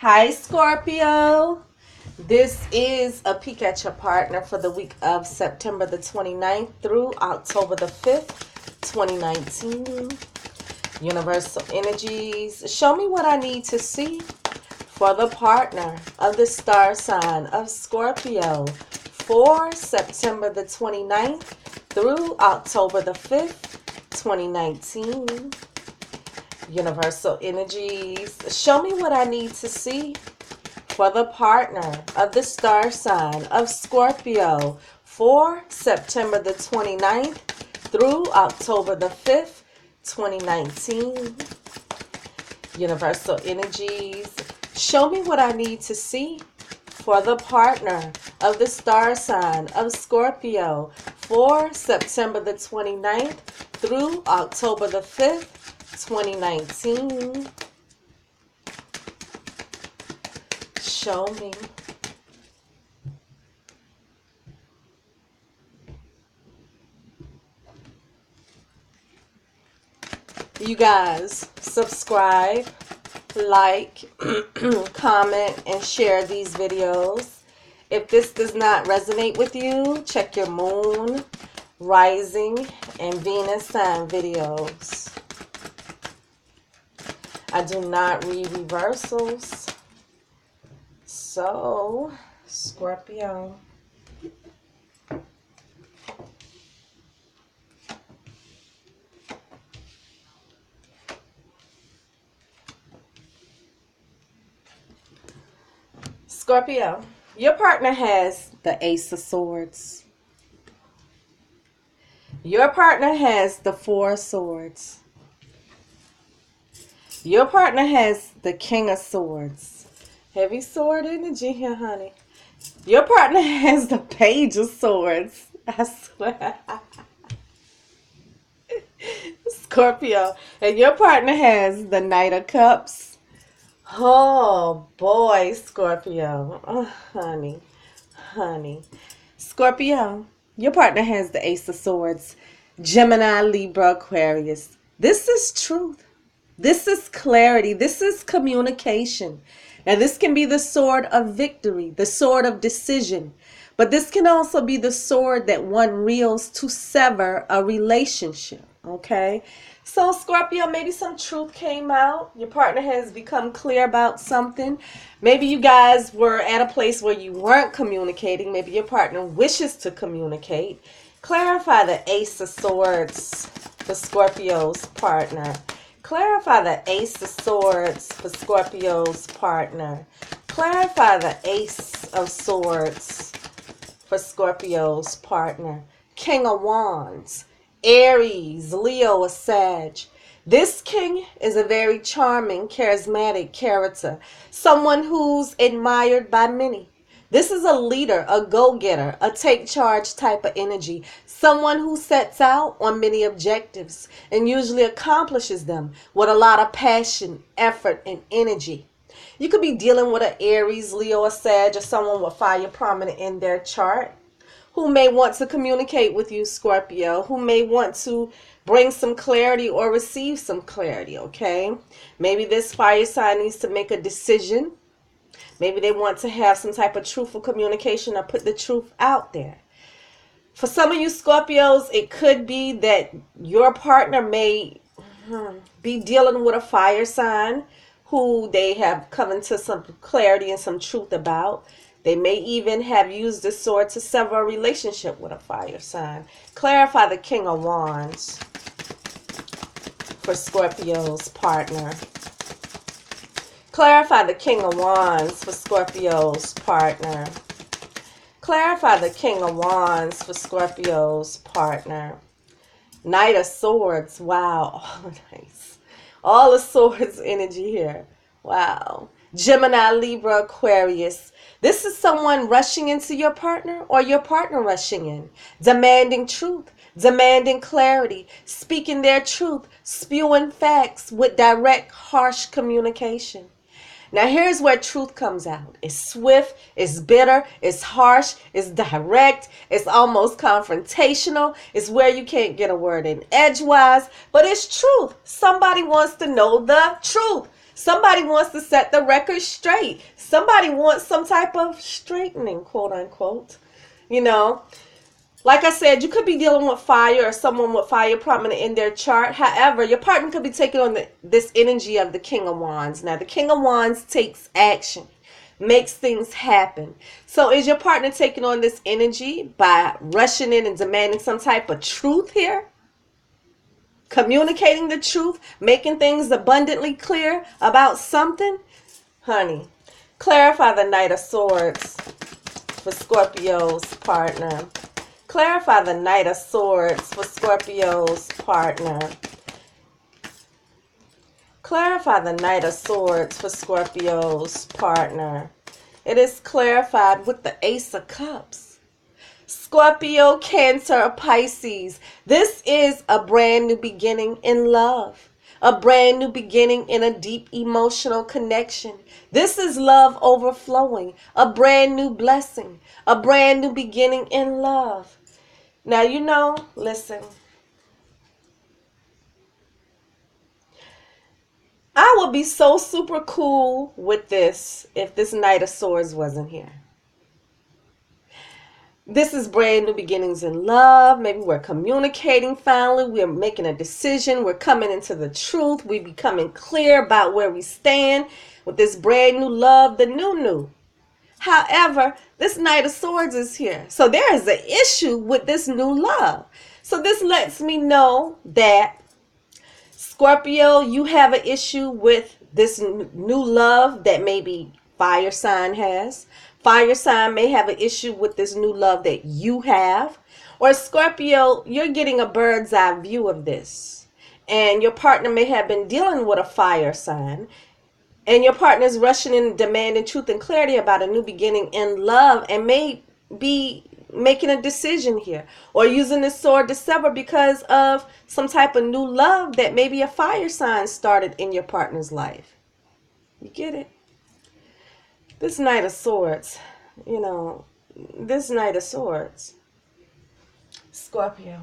Hi, Scorpio. This is a peek at your partner for the week of September the 29th through October the 5th, 2019. Universal energies, show me what I need to see for the partner of the star sign of Scorpio for September the 29th through October the 5th, 2019. Universal energies, show me what I need to see for the partner of the star sign of Scorpio for September the 29th through October the 5th, 2019. Universal energies, show me what I need to see for the partner of the star sign of Scorpio for September the 29th through October the 5th, 2019. Show me. You guys, subscribe, like, comment, and share these videos. If this does not resonate with you, check your moon, rising, and Venus sign videos. I do not read reversals. So, Scorpio. Scorpio, your partner has the Ace of Swords. Your partner has the Four of Swords. Your partner has the King of Swords. Heavy sword energy here, honey. Your partner has the Page of Swords. I swear. Scorpio. And your partner has the Knight of Cups. Oh, boy, Scorpio. Oh, honey. Honey. Scorpio. Your partner has the Ace of Swords. Gemini, Libra, Aquarius. This is truth. This is clarity. This is communication. Now, this can be the sword of victory, the sword of decision. But this can also be the sword that one wields to sever a relationship. Okay? So, Scorpio, maybe some truth came out. Your partner has become clear about something. Maybe you guys were at a place where you weren't communicating. Maybe your partner wishes to communicate. Clarify the Ace of Swords for Scorpio's partner. Clarify the Ace of Swords for Scorpio's partner. Clarify the Ace of Swords for Scorpio's partner. King of Wands. Aries, Leo, or Sag. This king is a very charming, charismatic character. Someone who's admired by many. This is a leader, a go-getter, a take charge type of energy. Someone who sets out on many objectives and usually accomplishes them with a lot of passion, effort, and energy. You could be dealing with an Aries, Leo, or Sag, or someone with fire prominent in their chart who may want to communicate with you, Scorpio, who may want to bring some clarity or receive some clarity, okay? Maybe this fire sign needs to make a decision. Maybe they want to have some type of truthful communication or put the truth out there. For some of you Scorpios, it could be that your partner may be dealing with a fire sign who they have come into some clarity and some truth about. They may even have used this sword to sever a relationship with a fire sign. Clarify the King of Wands for Scorpio's partner. Clarify the King of Wands for Scorpio's partner. Clarify the King of Wands for Scorpio's partner. Knight of Swords. Wow. Oh, nice. All the swords energy here. Wow. Gemini, Libra, Aquarius. This is someone rushing into your partner or your partner rushing in. Demanding truth. Demanding clarity. Speaking their truth. Spewing facts with direct, harsh communication. Now here's where truth comes out. It's swift, it's bitter, it's harsh, it's direct, it's almost confrontational. It's where you can't get a word in edgewise, but it's truth. Somebody wants to know the truth. Somebody wants to set the record straight. Somebody wants some type of straightening, quote unquote. You know, like I said, you could be dealing with fire or someone with fire prominent in their chart. However, your partner could be taking on this energy of the King of Wands. Now, the King of Wands takes action, makes things happen. So is your partner taking on this energy by rushing in and demanding some type of truth here? Communicating the truth, making things abundantly clear about something? Honey, clarify the Knight of Swords for Scorpio's partner. Clarify the Knight of Swords for Scorpio's partner. Clarify the Knight of Swords for Scorpio's partner. It is clarified with the Ace of Cups. Scorpio, Cancer, Pisces. This is a brand new beginning in love. A brand new beginning in a deep emotional connection. This is love overflowing. A brand new blessing. A brand new beginning in love. Now, you know, listen. I would be so super cool with this if this Knight of Swords wasn't here. This is brand new beginnings in love. Maybe we're communicating finally. We're making a decision. We're coming into the truth. We're becoming clear about where we stand with this brand new love, the new. However, this Knight of Swords is here. So there is an issue with this new love. So this lets me know that Scorpio, you have an issue with this new love that maybe fire sign has. Fire sign may have an issue with this new love that you have. Or Scorpio, you're getting a bird's eye view of this. And your partner may have been dealing with a fire sign. And your partner's rushing in demanding truth and clarity about a new beginning in love and may be making a decision here or using this sword to sever because of some type of new love that maybe a fire sign started in your partner's life. You get it? This Knight of Swords, you know, this Knight of Swords, Scorpio.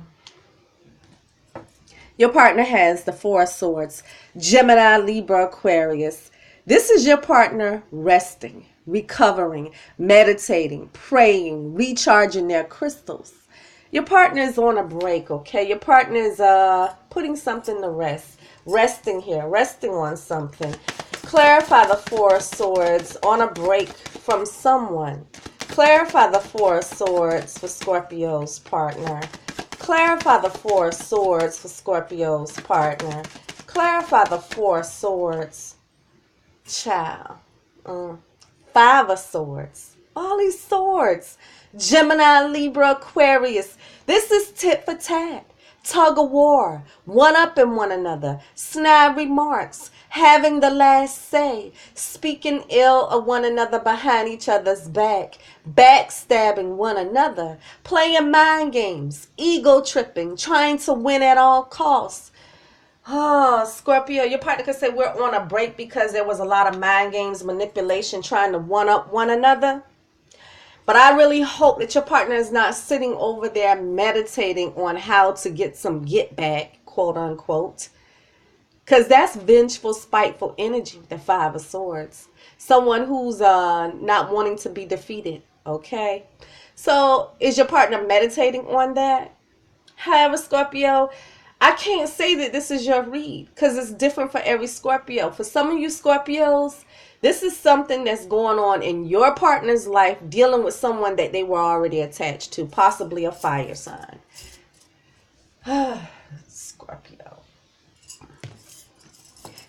Your partner has the Four of Swords, Gemini, Libra, Aquarius. This is your partner resting, recovering, meditating, praying, recharging their crystals. Your partner is on a break, okay? Your partner is putting something to rest, resting here, resting on something. Clarify the Four of Swords, on a break from someone. Clarify the Four of Swords for Scorpio's partner. Clarify the Four of Swords for Scorpio's partner. Clarify the Four of Swords. Child. Five of Swords. All these swords. Gemini, Libra, Aquarius. This is tit for tat. Tug of war. One up in one another. Snide remarks. Having the last say. Speaking ill of one another behind each other's back. Backstabbing one another. Playing mind games. Ego tripping. Trying to win at all costs. Oh, Scorpio, your partner could say we're on a break because there was a lot of mind games, manipulation, trying to one-up one another. But I really hope that your partner is not sitting over there meditating on how to get some get back, quote unquote. Because that's vengeful, spiteful energy, the Five of Swords. Someone who's not wanting to be defeated, okay? So is your partner meditating on that? However, Scorpio, I can't say that this is your read because it's different for every Scorpio. For some of you Scorpios, this is something that's going on in your partner's life, dealing with someone that they were already attached to, possibly a fire sign. Scorpio.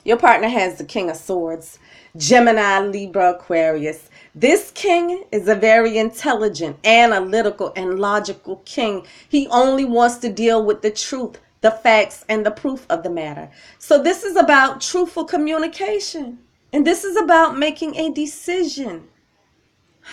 Your partner has the King of Swords, Gemini, Libra, Aquarius. This king is a very intelligent, analytical, and logical king. He only wants to deal with the truth, the facts, and the proof of the matter. So this is about truthful communication. And this is about making a decision.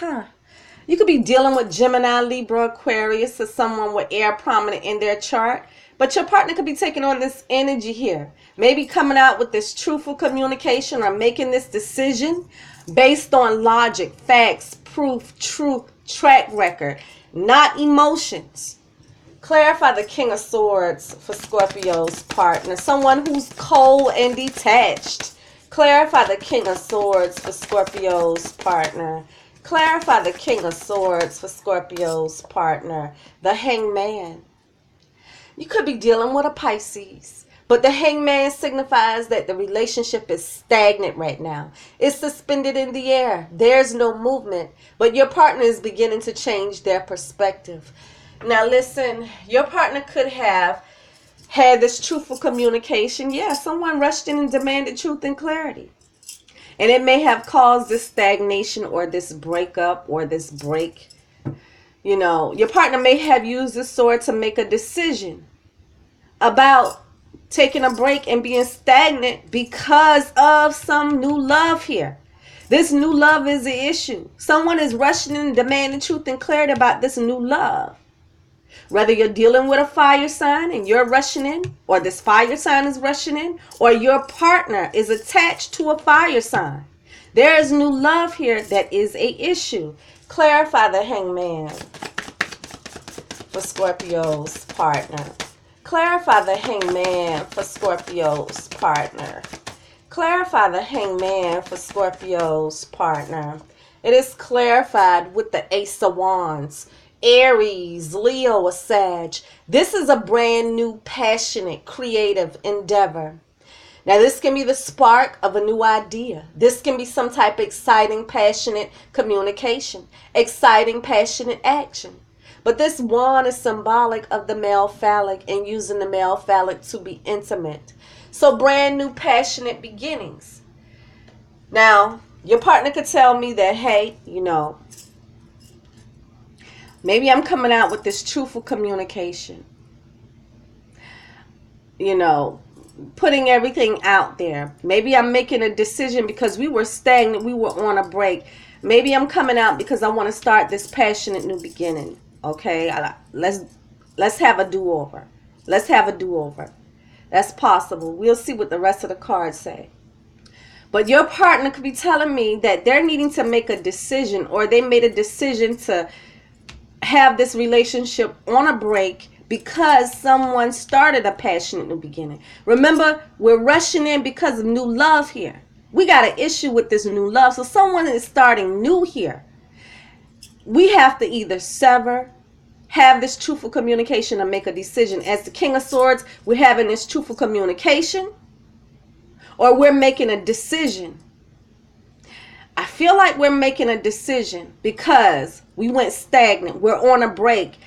You could be dealing with Gemini, Libra, Aquarius, or someone with air prominent in their chart. But your partner could be taking on this energy here. Maybe coming out with this truthful communication or making this decision based on logic, facts, proof, truth, track record, not emotions. Clarify the King of Swords for Scorpio's partner. Someone who's cold and detached. Clarify the King of Swords for Scorpio's partner. Clarify the King of Swords for Scorpio's partner. The Hangman. You could be dealing with a Pisces. But the Hangman signifies that the relationship is stagnant right now. It's suspended in the air. There's no movement. But your partner is beginning to change their perspective. Now listen, your partner could have had this truthful communication. Yeah, someone rushed in and demanded truth and clarity. And it may have caused this stagnation or this breakup or this break. You know, your partner may have used the sword to make a decision about taking a break and being stagnant because of some new love here. This new love is the issue. Someone is rushing in and demanding truth and clarity about this new love. Whether you're dealing with a fire sign and you're rushing in, or this fire sign is rushing in, or your partner is attached to a fire sign. There is new love here that is a issue. Clarify the Hangman for Scorpio's partner. Clarify the Hangman for Scorpio's partner. Clarify the Hangman for Scorpio's partner. It is clarified with the Ace of Wands. Aries, Leo, or Sag. This is a brand new, passionate, creative endeavor. Now, this can be the spark of a new idea. This can be some type of exciting, passionate communication. Exciting, passionate action. But this wand is symbolic of the male phallic and using the male phallic to be intimate. So brand new, passionate beginnings. Now, your partner could tell me that, hey, you know, maybe I'm coming out with this truthful communication. You know, putting everything out there. Maybe I'm making a decision because we were stagnant. We were on a break. Maybe I'm coming out because I want to start this passionate new beginning. Okay, let's have a do-over. Let's have a do-over. That's possible. We'll see what the rest of the cards say. But your partner could be telling me that they're needing to make a decision, or they made a decision to have this relationship on a break because someone started a passionate new beginning. Remember, we're rushing in because of new love here. We got an issue with this new love. So someone is starting new here. We have to either sever, have this truthful communication, or make a decision. As the King of Swords, we're having this truthful communication, or we're making a decision. I feel like we're making a decision because we went stagnant. We're on a break.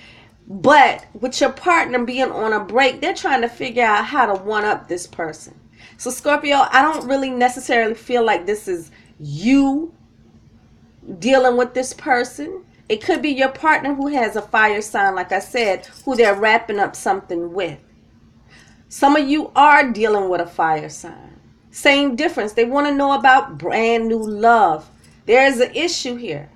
But with your partner being on a break, they're trying to figure out how to one-up this person. So Scorpio, I don't really necessarily feel like this is you dealing with this person. It could be your partner who has a fire sign, like I said, who they're wrapping up something with. Some of you are dealing with a fire sign. Same difference. They want to know about brand new love. There is an issue here.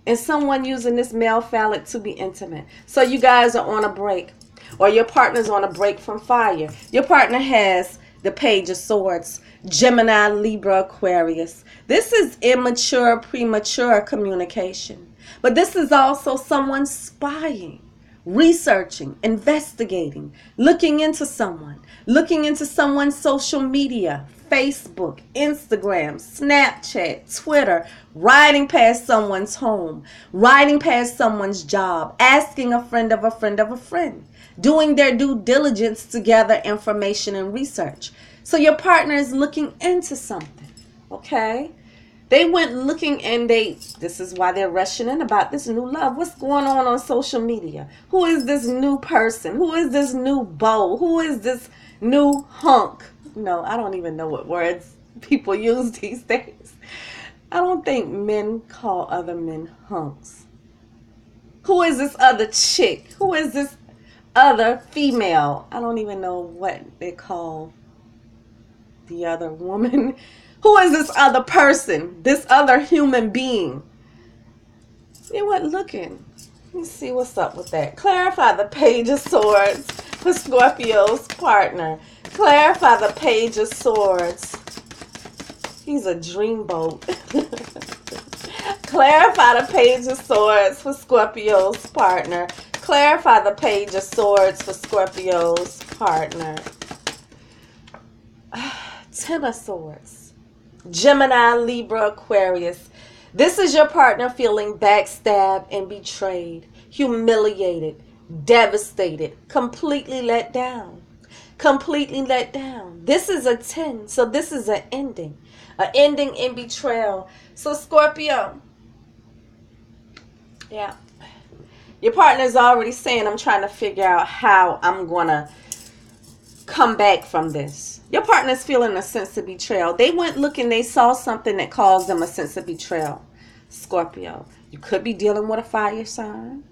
And someone using this male phallic to be intimate. So you guys are on a break. Or your partner's on a break from fire. Your partner has the Page of Swords. Gemini, Libra, Aquarius. This is immature, premature communication. But this is also someone spying, researching, investigating, looking into someone's social media, Facebook, Instagram, Snapchat, Twitter, riding past someone's home, riding past someone's job, asking a friend of a friend of a friend, doing their due diligence to gather information and research. So your partner is looking into something, okay? They went looking and this is why they're rushing in about this new love. What's going on social media? Who is this new person? Who is this new beau? Who is this new hunk? No, I don't even know what words people use these days. I don't think men call other men hunks. Who is this other chick? Who is this other female? I don't even know what they call the other woman. Who is this other person? This other human being? They weren't looking. Let me see what's up with that. Clarify the Page of Swords for Scorpio's partner. Clarify the Page of Swords. He's a dreamboat. Clarify the Page of Swords for Scorpio's partner. Clarify the Page of Swords for Scorpio's partner. Ten of Swords. Gemini, Libra, Aquarius. This is your partner feeling backstabbed and betrayed, humiliated, devastated, completely let down. Completely let down. This is a 10, so this is an ending. An ending in betrayal. So Scorpio, yeah. Your partner's already saying, I'm trying to figure out how I'm going to come back from this. Your partner's feeling a sense of betrayal. They went looking, they saw something that caused them a sense of betrayal. Scorpio, you could be dealing with a fire sign.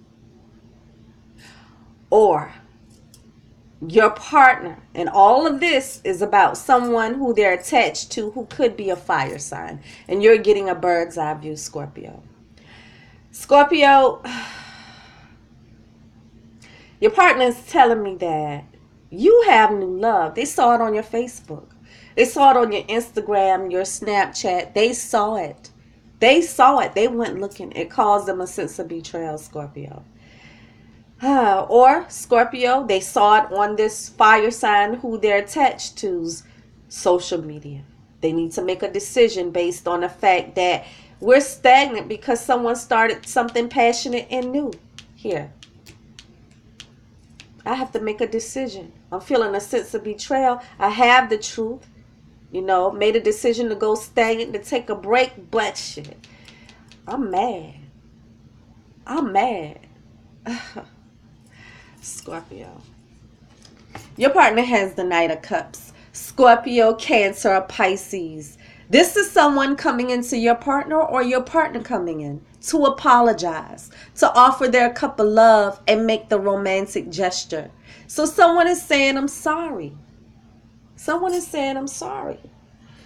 Or your partner, and all of this is about someone who they're attached to who could be a fire sign. And you're getting a bird's eye view, Scorpio. Scorpio, your partner is telling me that you have new love. They saw it on your Facebook. They saw it on your Instagram, your Snapchat. They saw it. They saw it. They went looking. It caused them a sense of betrayal, Scorpio. Or Scorpio, they saw it on this fire sign who they're attached to's social media. They need to make a decision based on the fact that we're stagnant because someone started something passionate and new here. I have to make a decision. I'm feeling a sense of betrayal. I have the truth. You know, made a decision to go stagnant, to take a break, but shit, I'm mad. I'm mad. Scorpio. Your partner has the Knight of Cups. Scorpio, Cancer, or Pisces. This is someone coming into your partner or your partner coming in to apologize, to offer their cup of love and make the romantic gesture. So someone is saying, I'm sorry. Someone is saying, I'm sorry.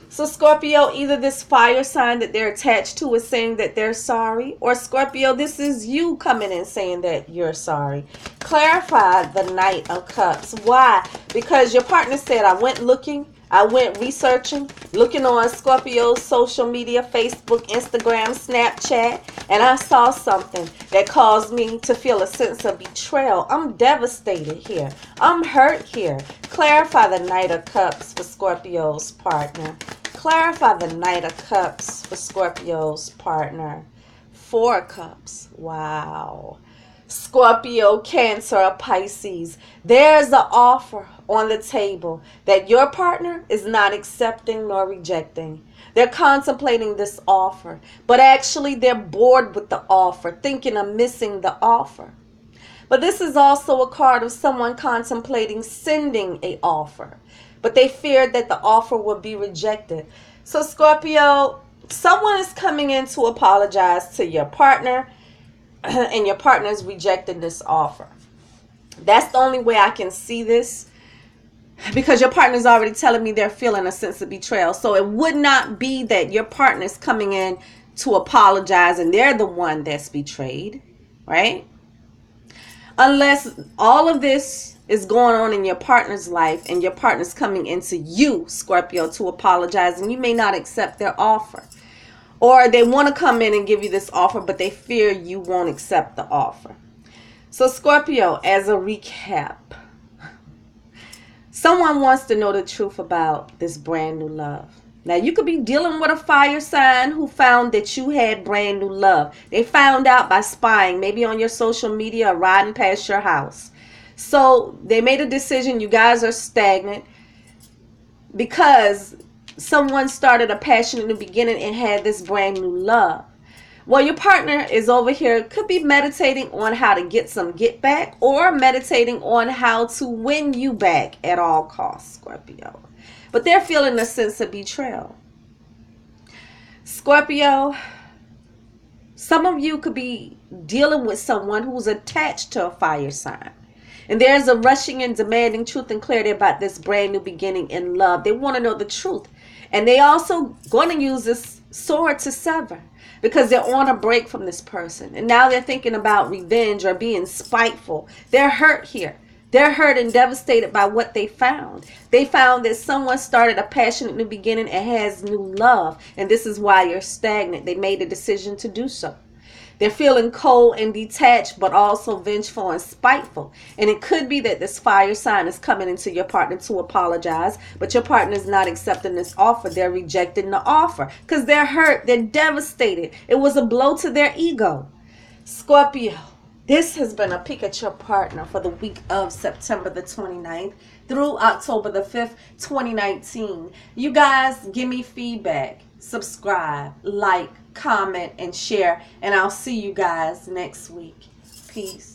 So Scorpio, either this fire sign that they're attached to is saying that they're sorry, or Scorpio, this is you coming in saying that you're sorry. Clarify the Knight of Cups. Why? Because your partner said, I went looking, I went researching, looking on Scorpio's social media, Facebook, Instagram, Snapchat, and I saw something that caused me to feel a sense of betrayal. I'm devastated here. I'm hurt here. Clarify the Knight of Cups for Scorpio's partner. Clarify the Knight of Cups for Scorpio's partner. Four of Cups. Wow. Scorpio, Cancer, or Pisces. There's an offer on the table that your partner is not accepting nor rejecting. They're contemplating this offer, but actually they're bored with the offer, thinking of missing the offer. But this is also a card of someone contemplating sending an offer, but they feared that the offer would be rejected. So Scorpio, someone is coming in to apologize to your partner, and your partner is rejecting this offer. That's the only way I can see this, because your partner is already telling me they're feeling a sense of betrayal. So it would not be that your partner is coming in to apologize and they're the one that's betrayed, right? Unless all of this is going on in your partner's life and your partner's coming into you, Scorpio, to apologize, and you may not accept their offer. Or they want to come in and give you this offer, but they fear you won't accept the offer. So Scorpio, as a recap, someone wants to know the truth about this brand new love. Now, you could be dealing with a fire sign who found that you had brand new love. They found out by spying, maybe on your social media or riding past your house. So they made a decision. You guys are stagnant because someone started a passion in the beginning and had this brand new love. Well, your partner is over here, could be meditating on how to get some get back, or meditating on how to win you back at all costs, Scorpio. But they're feeling a sense of betrayal. Scorpio, some of you could be dealing with someone who's attached to a fire sign. And there's a rushing and demanding truth and clarity about this brand new beginning in love. They want to know the truth. And they also going to use this sword to sever, because they're on a break from this person. And now they're thinking about revenge or being spiteful. They're hurt here. They're hurt and devastated by what they found. They found that someone started a passionate new beginning and has new love. And this is why you're stagnant. They made a decision to do so. They're feeling cold and detached, but also vengeful and spiteful. And it could be that this fire sign is coming into your partner to apologize, but your partner is not accepting this offer. They're rejecting the offer because they're hurt. They're devastated. It was a blow to their ego. Scorpio, this has been a peek at your partner for the week of September the 29th through October the 5th, 2019. You guys give me feedback, subscribe, like, comment, and share, and I'll see you guys next week. Peace.